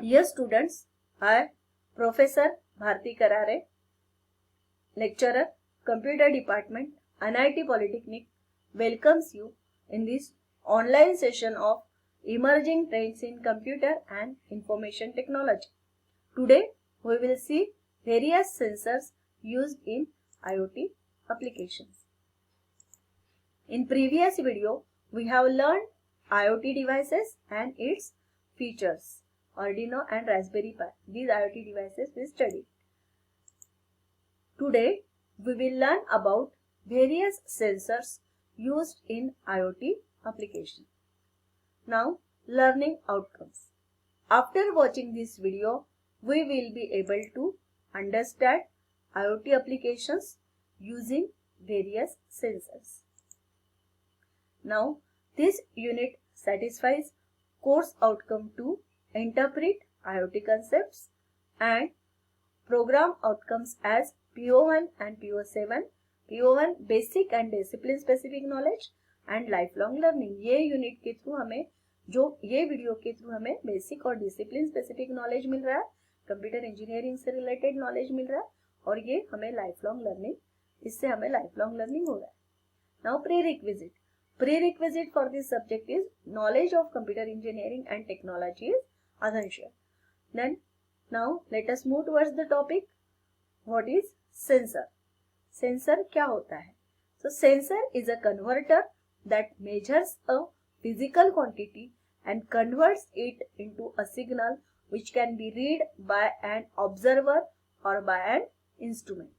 Dear students, I, Professor Bharti Karare, lecturer, Computer Department, NIT Polytechnic, welcomes you in this online session of Emerging Trends in Computer and Information Technology. Today, we will see various sensors used in IoT applications. In previous video, we have learned IoT devices and its features. Arduino and Raspberry Pi. These IoT devices we studied. Today, we will learn about various sensors used in IoT application. Now, learning outcomes. After watching this video, we will be able to understand IoT applications using various sensors. Now, this unit satisfies course outcome 2, interpret IoT concepts, and program outcomes as PO1 and PO7. PO1 basic and discipline specific knowledge and lifelong learning. ये unit के through हमें ये video के through हमें basic और discipline specific knowledge मिल रहा है, computer engineering से रिलेटेड नॉलेज मिल रहा है और ये हमें लाइफलॉन्ग लर्निंग, इससे हमें लाइफलॉन्ग लर्निंग हो रहा है. Now prerequisite. Prerequisite for this subject is knowledge of computer engineering and technology is essential. Then now let us move towards the topic. What is sensor? Sensor क्या होता है? So sensor is a converter that measures a physical quantity and converts it into a signal which can be read by an observer or by an instrument.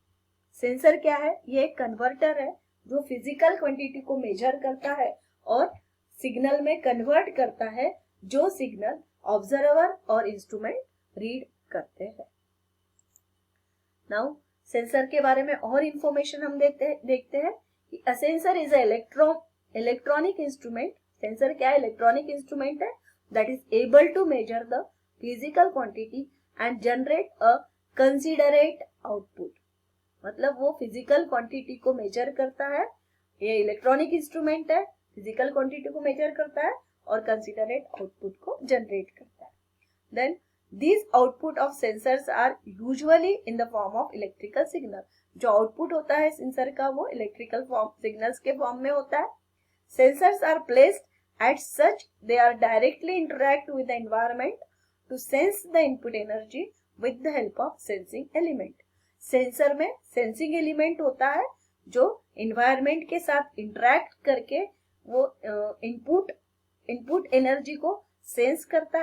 Sensor क्या है? ये एक converter है जो physical quantity को measure करता है और सिग्नल में कन्वर्ट करता है, जो सिग्नल ऑब्जर्वर और इंस्ट्रूमेंट रीड करते हैं. नाउ सेंसर के बारे में और इंफॉर्मेशन हम देखते हैं कि a sensor is electronic instrument. Sensor क्या है? इलेक्ट्रॉनिक इंस्ट्रूमेंट है that is able to measure the physical quantity and generate a considerate output. मतलब वो फिजिकल क्वांटिटी को मेजर करता है. ये इलेक्ट्रॉनिक इंस्ट्रूमेंट है, फिजिकल क्वांटिटी को मेजर करता है और कंसिडरेट आउटपुट को जनरेट करता है. Then these output of sensors are usually in the form of electrical signal. जो आउटपुट होता है सेंसर का वो इलेक्ट्रिकल फॉर्म सिग्नल्स के फॉर्म में होता है. Sensors are placed at such they are directly interact with the environment to sense the input energy with the help of sensing element. Sensor में सेंसिंग एलिमेंट होता है जो एनवायरनमेंट के साथ इंटरैक्ट करके वो इनपुट एनर्जी को सेंस करता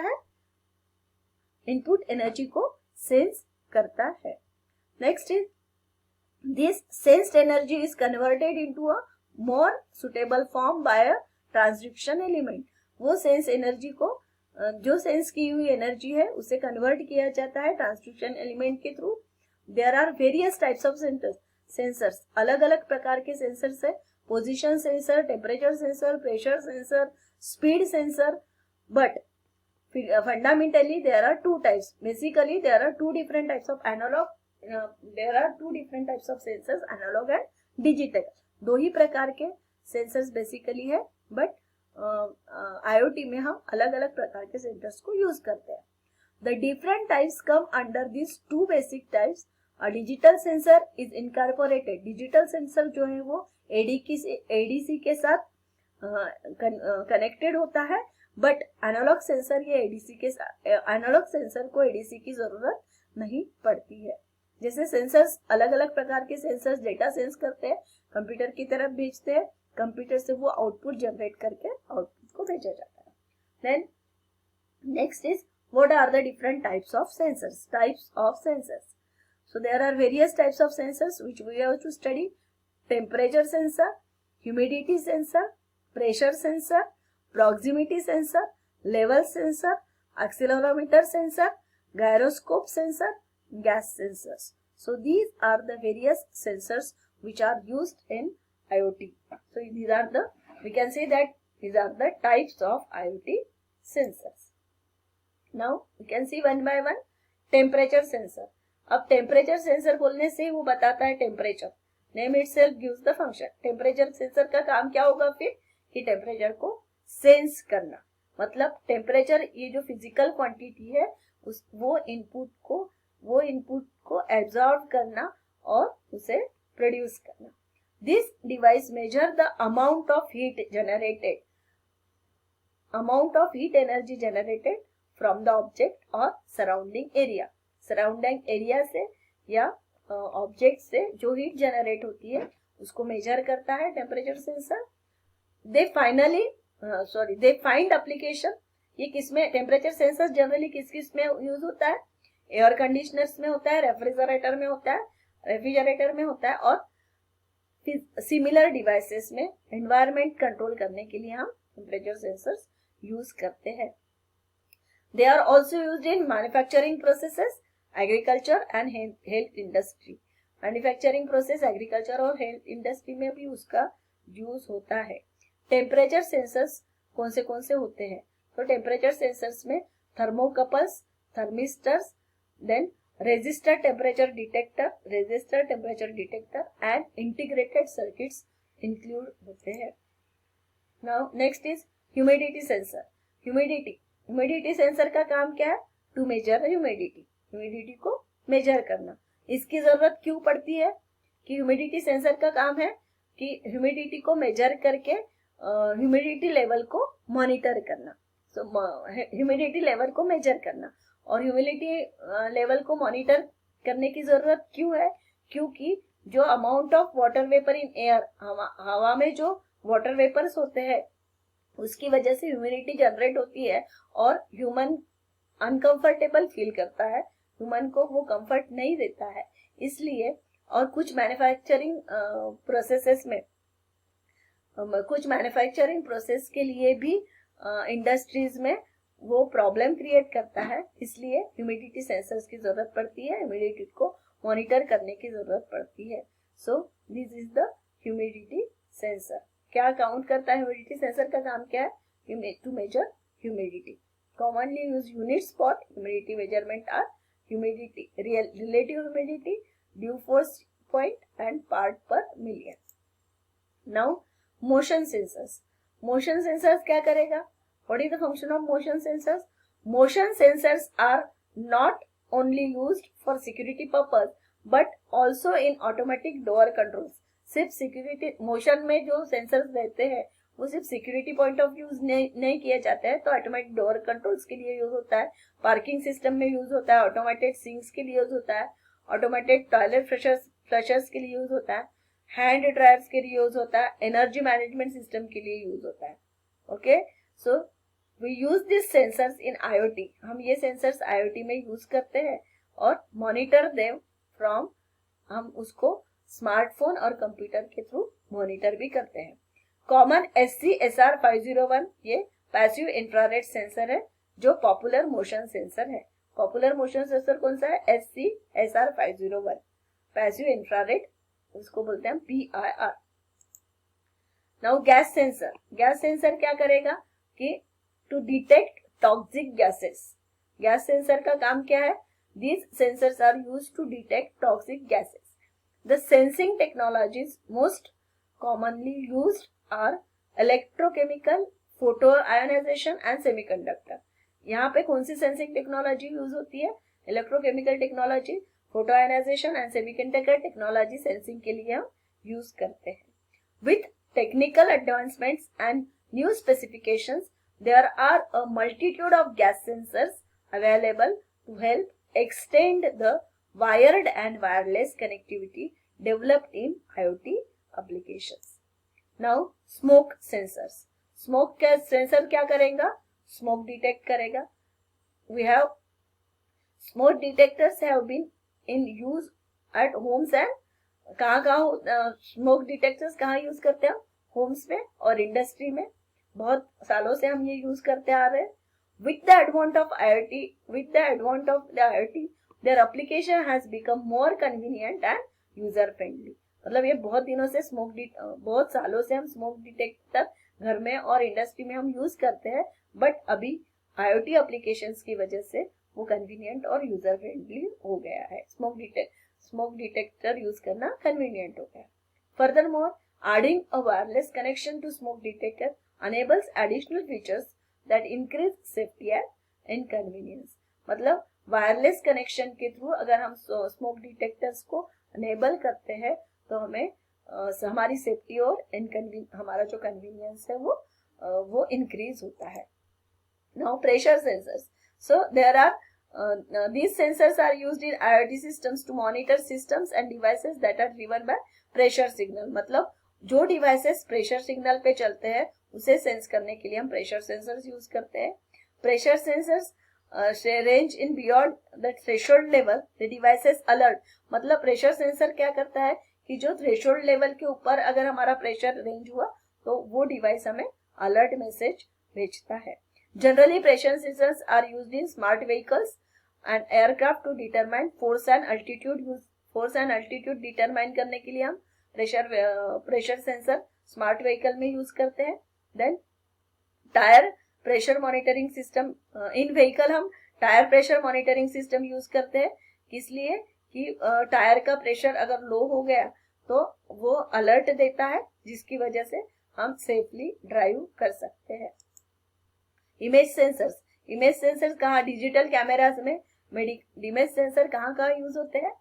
है, next is this sensed energy is converted into a more suitable form by a transduction element. वो सेंस एनर्जी को जो सेंस की हुई एनर्जी है उसे कन्वर्ट किया जाता है ट्रांसड्यूक्शन एलिमेंट के through. There are various types of sensors. अलग अलग प्रकार के सेंसर्स है. Position sensor, temperature sensor, pressure sensor, speed sensor. But fundamentally there are two types. Basically there are two different types of analog. There are two different types of sensors, analog and digital. दो ही प्रकार के sensors basically है, but IoT में हम अलग अलग प्रकार के सेंसर्स को यूज करते हैं. The different types come under these two basic types. A digital sensor is incorporated. Digital sensor जो है वो ADC के साथ कनेक्टेड होता है, बट एनालॉग सेंसर ये ADC के साथ, एनालॉग सेंसर को ADC की जरूरत नहीं पड़ती है. जैसे सेंसर्स अलग अलग प्रकार के सेंसर्स डेटा सेंस करते हैं, कंप्यूटर की तरफ भेजते हैं, कंप्यूटर से वो आउटपुट जनरेट करके आउटपुट को भेजा जाता है. Then next is what are the different types of sensors? Types of sensors. So there are various types of sensors which we have to study. Temperature sensor, humidity sensor, pressure sensor, proximity sensor, level sensor, accelerometer sensor, gyroscope sensor, gas sensors. So these are the various sensors which are used in IoT. So these are the, we can say that these are the types of IoT sensors. Now we can see one by one. Temperature sensor. अब temperature sensor बोलने से वो बताता है temperature. Name itself gives the function. Temperature sensor का काम क्या होगा फिर कि टेम्परेचर को सेंस करना. मतलब टेम्परेचर ये जो फिजिकल क्वांटिटी है वो इनपुट को एब्जॉर्ब करना और उसे प्रोड्यूस करना। This device measure the amount of energy generated from the object और सराउंडिंग एरिया से या ऑब्जेक्ट से जो हीट जनरेट होती है उसको मेजर करता है temperature sensor. They find application. ये किसमें टेम्परेचर सेंसर जनरली किस में यूज होता है? एयर कंडीशनर्स में होता है, रेफ्रिजरेटर में होता है और सिमिलर डिवाइसेस में एनवायरमेंट कंट्रोल करने के लिए हम टेम्परेचर सेंसर्स यूज करते हैं। They are also used in manufacturing processes, agriculture and health industry. Manufacturing process, agriculture और हेल्थ इंडस्ट्री में भी उसका यूज होता है। टेम्परेचर सेंसर्स कौन से होते हैं? तो टेम्परेचर सेंसर्स में thermocouples, thermistors, then resistor temperature detector and integrated circuits include होते हैं। Now next is humidity sensor। humidity sensor का काम क्या है? To measure the humidity को मेजर करना। इसकी जरूरत क्यों पड़ती है? कि ह्यूमिडिटी सेंसर का काम है कि ह्यूमिडिटी को मेजर करके ह्यूमिडिटी लेवल को मॉनिटर करना। ह्यूमिडिटी लेवल को मेजर करना और ह्यूमिडिटी लेवल को मॉनिटर करने की जरूरत क्यों है? क्योंकि जो amount of water vapour in air, हवा में जो वाटर वेपर्स होते हैं उसकी वजह से ह्यूमिडिटी जनरेट होती है और ह्यूमन अनकंफर्टेबल फील करता है, ह्यूमन को वो कंफर्ट नहीं देता है। इसलिए और कुछ मैन्युफैक्चरिंग प्रोसेस के लिए भी इंडस्ट्रीज में वो प्रॉब्लम क्रिएट करता है, इसलिए ह्यूमिडिटी सेंसर्स की जरूरत पड़ती है, ह्यूमिडिटी को मॉनिटर करने की जरूरत पड़ती है। So this is the humidity sensor. क्या काउंट करता है ह्यूमिडिटी सेंसर का काम क्या है? To measure humidity. Commonly use units for humidity measurement are humidity, relative humidity, dew force point and part per million. Now motion sensors क्या करेगा? What is the function of motion sensors? Motion sensors are not only used for security purpose but also in automatic door controls। सिर्फ security motion में जो sensors रहते हैं वो सिर्फ security point of view नहीं किए जाते हैं, तो ऑटोमेटिक डोर कंट्रोल्स के लिए यूज होता है, पार्किंग सिस्टम में यूज होता है, ऑटोमेटेड सिंक्स के लिए यूज होता है, ऑटोमेटेड टॉयलेट फ्लशर्स के लिए यूज होता है, हैंड ड्रायर्स के लिए यूज होता है, एनर्जी मैनेजमेंट सिस्टम के लिए यूज होता है। Okay, so We use these sensors in IoT। हम ये सेंसर्स IoT में यूज करते हैं और मॉनिटर देम फ्रॉम, हम उसको स्मार्टफोन और कंप्यूटर के थ्रू मॉनिटर भी करते हैं। कॉमन SC-SR501 ये पैसिव इंफ्रारेड सेंसर है जो पॉपुलर मोशन सेंसर है। पॉपुलर मोशन सेंसर कौन सा है? SC-SR501 पैसिव इंफ्रारेड, उसको बोलते हैं PIR। नाउ गैस सेंसर क्या करेगा कि to detect toxic gases. Gas sensor का काम क्या है? These sensors are used to detect toxic gases। The sensing technologies most commonly used are electrochemical, photoionization and semiconductor। यहाँ पे कौन सी सेंसिंग टेक्नोलॉजी यूज होती है? Electrochemical technology, photoionization and semiconductor technology sensing के लिए हम यूज करते हैं। With technical advancements and new specifications there are a multitude of gas sensors available to help extend the wired and wireless connectivity developed in IoT applications। Now smoke sensors। smoke sensor क्या करेगा? smoke detect करेगा। We have smoke detectors have been in use at homes and कहाँ smoke detectors कहाँ use करते हैं? Holmes में और industry में बहुत सालों से हम ये यूज करते आ रहे हैं। With the advent of IoT, their application has become more convenient and user friendly। मतलब ये बहुत दिनों से बहुत सालों से हम स्मोक डिटेक्टर घर में और इंडस्ट्री में हम यूज करते हैं, बट अभी IoT एप्लीकेशंस की वजह से वो कन्वीनियंट और यूजर फ्रेंडली हो गया है। स्मोक डिटेक्टर यूज करना कन्वीनियंट हो गया। Furthermore, adding a wireless connection to smoke detector enables additional features that increase safety and convenience. मतलब वायरलेस कनेक्शन के थ्रू अगर हम स्मोक डिटेक्टर्स को अनेबल करते हैं तो हमें हमारी सेफ्टी और हमारा जो कन्वीनियंस है वो इंक्रीज होता है. Now pressure sensors. So there are these sensors are used in IoT systems to monitor systems and devices that are driven by pressure signal. मतलब जो devices pressure signal पे चलते हैं उसे सेंस करने के लिए हम pressure sensors यूज करते हैं. Pressure sensors range in beyond the threshold level. The devices alert. मतलब pressure sensor क्या करता है कि जो threshold level के ऊपर अगर हमारा pressure range हुआ तो वो device हमें alert message भेजता है. Generally, pressure sensors are used in smart vehicles and aircraft to determine force and altitude. Force and altitude determine करने के लिए हम pressure sensor smart vehicle में use करते हैं. Then tire pressure monitoring system. In vehicle हम tire pressure monitoring system use करते हैं. किस लिए कि टायर का प्रेशर अगर लो हो गया तो वो अलर्ट देता है जिसकी वजह से हम सेफली ड्राइव कर सकते हैं. इमेज सेंसर्स कहाँ? डिजिटल कैमराज में. इमेज सेंसर कहाँ यूज होते हैं?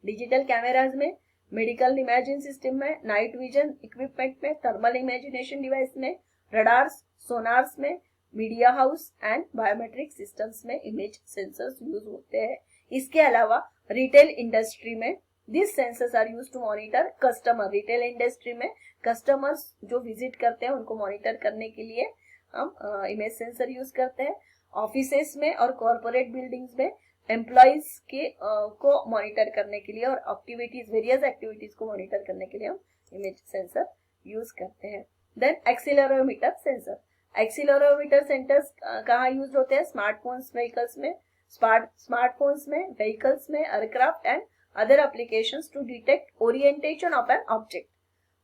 डिजिटल कैमराज में, मेडिकल इमेजिंग सिस्टम में, नाइट विजन इक्विपमेंट में, थर्मल इमेजिनेशन डिवाइस में, रडार्स, सोनार्स में, media house and biometric systems में इमेज सेंसर्स यूज होते हैं. इसके अलावा रिटेल इंडस्ट्री में this sensors are use to monitor customer. Retail industry में कस्टमर्स जो विजिट करते हैं उनको मॉनिटर करने के लिए हम इमेज सेंसर यूज करते हैं. ऑफिसेस में और कॉर्पोरेट बिल्डिंग्स में एम्प्लॉइज के को मॉनिटर करने के लिए और वेरियस एक्टिविटीज को मॉनिटर करने के लिए हम इमेज सेंसर यूज करते हैं. Then accelerometer sensor. Accelerometer sensors कहाँ यूज होते हैं? स्मार्टफोन्स व्हीकल्स में, स्मार्टफोन्स में, व्हीकल्स में, aircraft and other applications to detect orientation of an object.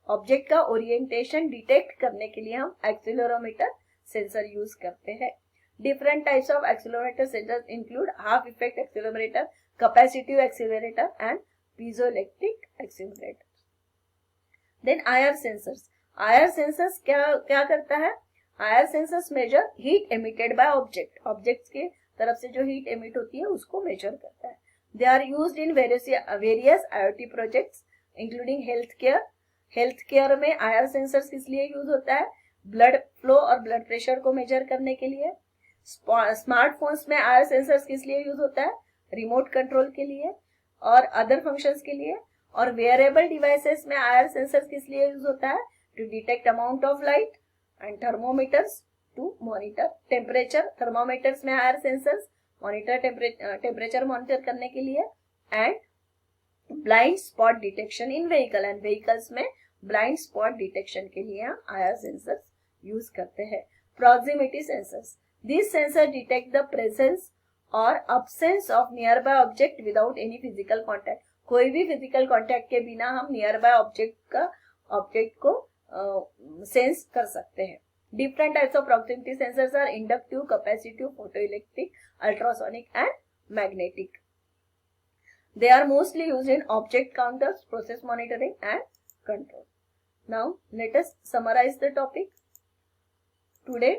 Object का ओरिएंटेशन डिटेक्ट करने के लिए हम एक्सीलरोमीटर सेंसर यूज करते हैं. Different types of accelerometer sensors include Hall effect accelerometer, capacitive accelerator and piezoelectric accelerator. Then IR sensors. IR sensors क्या करता है? IR sensors measure heat emitted by objects के तरफ से जो हीट एमिट होती है उसको मेजर करता है. They are used in various IoT projects including health care में आईआर सेंसर्स किस लिए यूज होता है? ब्लड फ्लो और ब्लड प्रेशर को मेजर करने के लिए. स्मार्टफोन्स में आईआर सेंसर्स किस लिए यूज होता है? रिमोट कंट्रोल के लिए और अदर फंक्शंस के लिए. और वेयरेबल डिवाइसेस में आईआर सेंसर्स किस लिए यूज होता है? To detect amount of light and thermometers to monitor temperature. Thermometers में IR sensors monitor temperature monitor करने के लिए. And blind spot detection in vehicle. And vehicles में ब्लाइंड स्पॉट डिटेक्शन के लिए हम आईआर सेंसर्स यूज करते हैं. Proximity sensors. This sensor detect the presence और absence of nearby object without any physical contact. कोई भी फिजिकल कॉन्टैक्ट के बिना हम नियर बाय ऑब्जेक्ट को सेंस कर सकते हैं. Different types of proximity sensors are inductive, capacitive, photoelectric, ultrasonic and magnetic. They are mostly used in object counters, process monitoring and control. Now let us summarize the topic. Today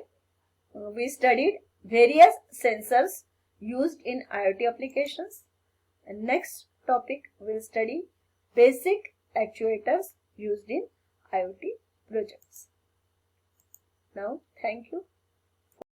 we studied various sensors used in IoT applications. And next topic we'll study basic actuators used in IoT projects. Now thank you.